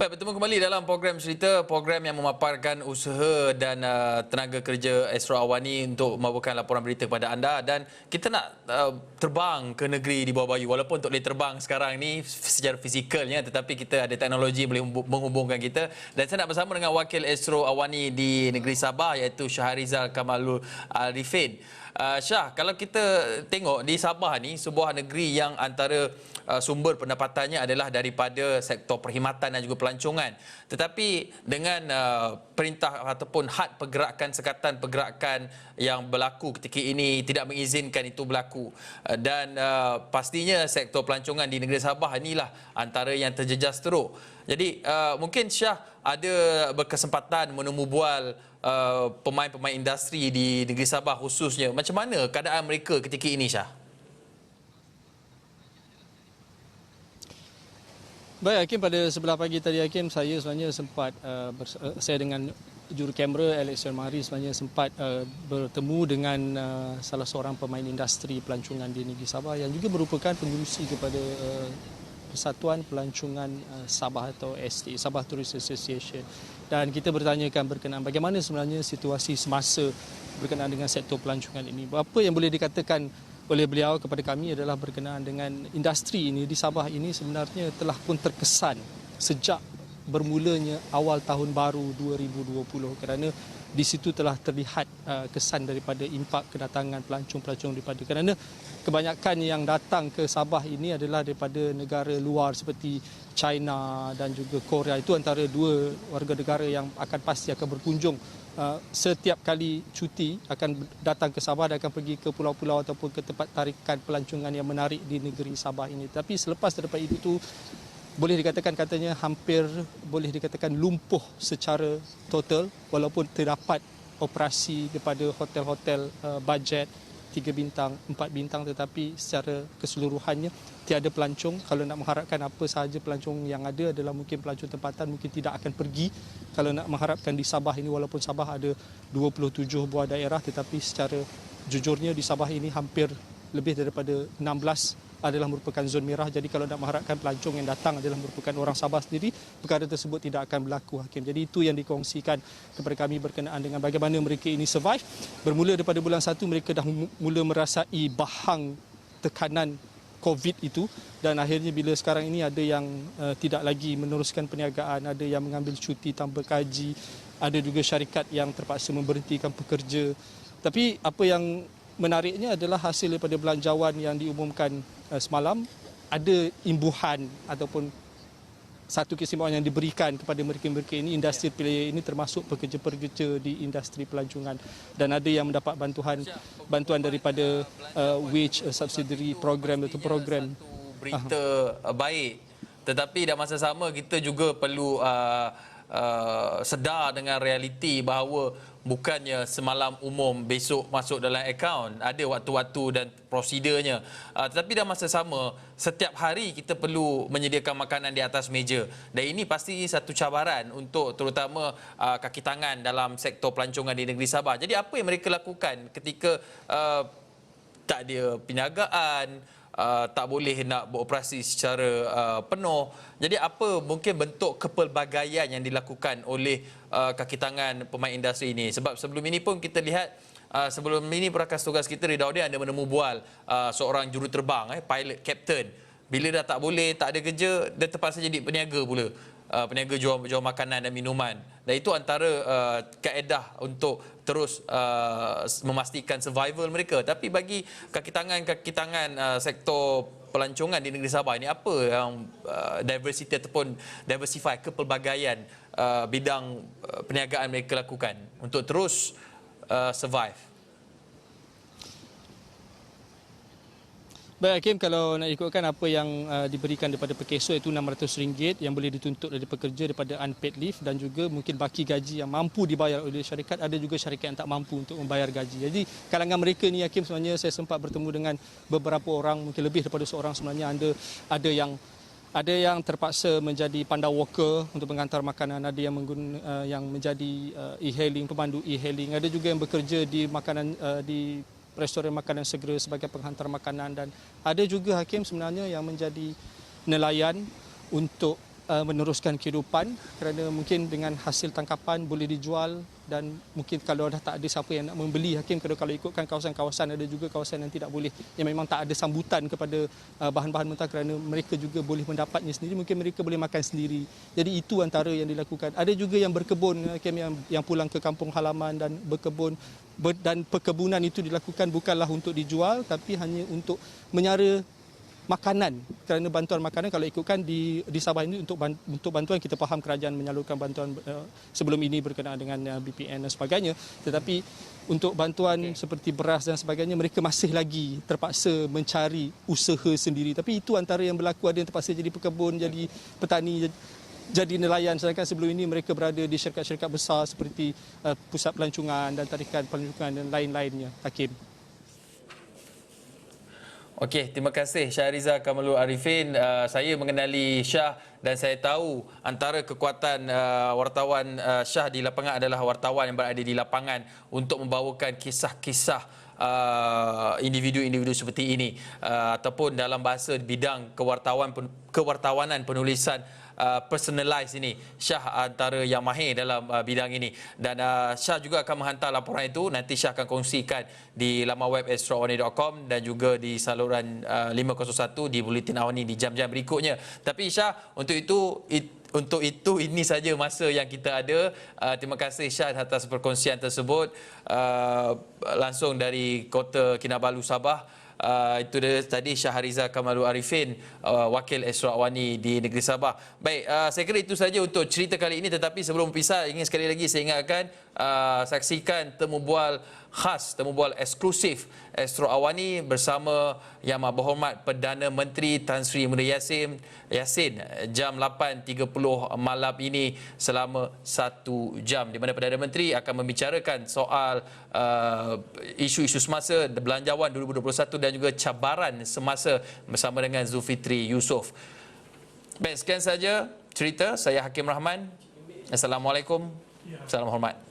Baik, bertemu kembali dalam program Cerita, program yang memaparkan usaha dan tenaga kerja Astro Awani untuk membawakan laporan berita kepada anda. Dan kita nak terbang ke negeri di bawah bayu. Walaupun tak boleh terbang sekarang ni secara fizikalnya, tetapi kita ada teknologi yang boleh menghubungkan kita. Dan saya nak bersama dengan wakil Astro Awani di negeri Sabah, iaitu Shahrizal Kamalul Arifin. Syah, kalau kita tengok di Sabah ni, sebuah negeri yang antara sumber pendapatannya adalah daripada sektor perkhidmatan dan juga pelancongan. Tetapi dengan perintah ataupun had pergerakan sekatan pergerakan yang berlaku ketika ini tidak mengizinkan itu berlaku. Dan pastinya sektor pelancongan di negeri Sabah inilah antara yang terjejas teruk. Jadi mungkin Syah ada berkesempatan menemu bual pemain-pemain industri di negeri Sabah khususnya. Macam mana keadaan mereka ketika ini, Syah? Baik, Hakim, pada sebelah pagi tadi, Hakim, saya sebenarnya sempat saya dengan juru kamera Alex Mari sebenarnya sempat bertemu dengan salah seorang pemain industri pelancongan di negeri Sabah yang juga merupakan pengurusi kepada Persatuan Pelancongan Sabah atau ST, Sabah Tourist Association. Dan kita bertanyakan berkenaan bagaimana sebenarnya situasi semasa berkenaan dengan sektor pelancongan ini. Apa yang boleh dikatakan oleh beliau kepada kami adalah berkenaan dengan industri ini di Sabah ini sebenarnya telah pun terkesan sejak bermulanya awal tahun baru 2020, kerana di situ telah terlihat kesan daripada impak kedatangan pelancong-pelancong daripada, kerana kebanyakan yang datang ke Sabah ini adalah daripada negara luar seperti China dan juga Korea. Itu antara dua warga negara yang akan pasti akan berkunjung setiap kali cuti, akan datang ke Sabah dan akan pergi ke pulau-pulau ataupun ke tempat tarikan pelancongan yang menarik di negeri Sabah ini. Tapi selepas daripada itu boleh dikatakan katanya hampir boleh dikatakan lumpuh secara total, walaupun terdapat operasi daripada hotel-hotel bajet 3 bintang, 4 bintang, tetapi secara keseluruhannya tiada pelancong. Kalau nak mengharapkan apa sahaja pelancong yang ada adalah mungkin pelancong tempatan, mungkin tidak akan pergi. Kalau nak mengharapkan di Sabah ini, walaupun Sabah ada 27 buah daerah, tetapi secara jujurnya di Sabah ini hampir lebih daripada 16 adalah merupakan zon merah. Jadi kalau nak mengharapkan pelancong yang datang adalah merupakan orang Sabah sendiri, perkara tersebut tidak akan berlaku, Hakim. Jadi itu yang dikongsikan kepada kami berkenaan dengan bagaimana mereka ini survive. Bermula daripada bulan 1 mereka dah mula merasai bahang tekanan COVID itu, dan akhirnya bila sekarang ini ada yang tidak lagi meneruskan perniagaan, ada yang mengambil cuti tanpa gaji, ada juga syarikat yang terpaksa memberhentikan pekerja. Tapi apa yang menariknya adalah hasil daripada belanjawan yang diumumkan semalam, ada imbuhan ataupun satu keistimewaan yang diberikan kepada mereka-mereka ini, industri player ini, termasuk pekerja-pekerja di industri pelancongan, dan ada yang mendapat bantuan daripada wage subsidiary program atau program. Berita baik, tetapi dalam masa sama kita juga perlu sedar dengan realiti bahawa bukannya semalam umum besok masuk dalam akaun, ada waktu-waktu dan prosedurnya. Tetapi dalam masa sama setiap hari kita perlu menyediakan makanan di atas meja, dan ini pasti satu cabaran untuk terutama kaki tangan dalam sektor pelancongan di negeri Sabah. Jadi apa yang mereka lakukan ketika tak ada perniagaan, tak boleh nak beroperasi secara penuh? Jadi apa mungkin bentuk kepelbagaian yang dilakukan oleh kaki tangan pemain industri ini? Sebab sebelum ini pun kita lihat, sebelum ini perakas tugas kita Ridauddin ada menemu bual seorang juruterbang, pilot captain. Bila dah tak boleh, tak ada kerja, dia terpaksa jadi peniaga pula. Peniaga jual makanan dan minuman. Dan itu antara kaedah untuk terus memastikan survival mereka. Tapi bagi kaki tangan sektor pelancongan di negeri Sabah ini, apa yang diversity ataupun diversify kepelbagaian bidang perniagaan mereka lakukan untuk terus survive? Baik, Hakim, kalau nak ikutkan apa yang diberikan daripada Perkeso, itu RM600 yang boleh dituntut dari pekerja daripada unpaid leave, dan juga mungkin baki gaji yang mampu dibayar oleh syarikat. Ada juga syarikat yang tak mampu untuk membayar gaji. Jadi kalangan mereka ni, Hakim, sebenarnya saya sempat bertemu dengan beberapa orang, mungkin lebih daripada seorang sebenarnya. Ada yang terpaksa menjadi panda walker untuk menghantar makanan, ada yang yang menjadi e-hailing, pemandu e-hailing, ada juga yang bekerja di di restoran makanan segera sebagai penghantar makanan, dan ada juga, Hakim, sebenarnya yang menjadi nelayan untuk meneruskan kehidupan, kerana mungkin dengan hasil tangkapan boleh dijual, dan mungkin kalau dah tak ada siapa yang nak membeli Hakim, kalau ikutkan kawasan-kawasan, ada juga kawasan yang tidak boleh, yang memang tak ada sambutan kepada bahan-bahan mentah kerana mereka juga boleh mendapatnya sendiri, mungkin mereka boleh makan sendiri. Jadi itu antara yang dilakukan. Ada juga yang berkebun Hakim, yang pulang ke kampung halaman dan berkebun, dan perkebunan itu dilakukan bukanlah untuk dijual tapi hanya untuk menyara makanan, kerana bantuan makanan kalau ikutkan di Sabah ini untuk bantuan, kita faham kerajaan menyalurkan bantuan sebelum ini berkenaan dengan BPN dan sebagainya, tetapi untuk bantuan seperti beras dan sebagainya mereka masih lagi terpaksa mencari usaha sendiri. Tapi itu antara yang berlaku, ada yang terpaksa jadi pekebun, jadi petani, jadi nelayan, sedangkan sebelum ini mereka berada di syarikat-syarikat besar seperti pusat pelancongan dan tarikan pelancongan dan lain-lainnya. Hakim. Okey, terima kasih Syahriza Kamalul Arifin. Saya mengenali Syah dan saya tahu antara kekuatan wartawan Syah di lapangan adalah wartawan yang berada di lapangan untuk membawakan kisah-kisah individu-individu seperti ini, ataupun dalam bahasa bidang kewartawanan penulisan personalize ini. Syah antara yang mahir dalam bidang ini, dan Syah juga akan menghantar laporan itu. Nanti Syah akan kongsikan di laman web extraordinary.com dan juga di saluran 501 di Buletin Awani di jam-jam berikutnya. Tapi Syah, untuk itu ini saja masa yang kita ada. Terima kasih Syah atas perkongsian tersebut langsung dari Kota Kinabalu, Sabah. Itu dia tadi Syahriza Kamalul Arifin, wakil Esra Awani di negeri Sabah. Baik, saya kira itu saja untuk cerita kali ini, tetapi sebelum berpisah ingin sekali lagi saya ingatkan, saksikan temu bual khas, temu bual eksklusif Esra Awani bersama Yang Maha Berhormat Perdana Menteri Tan Sri Muhyiddin Yassin jam 8.30 malam ini selama 1 jam, di mana Perdana Menteri akan membicarakan soal isu-isu semasa Belanjawan 2021 dan juga cabaran semasa bersama dengan Zulkifli Yusof. Baik, sekian saja cerita saya Hakim Rahman. Assalamualaikum. Salam hormat.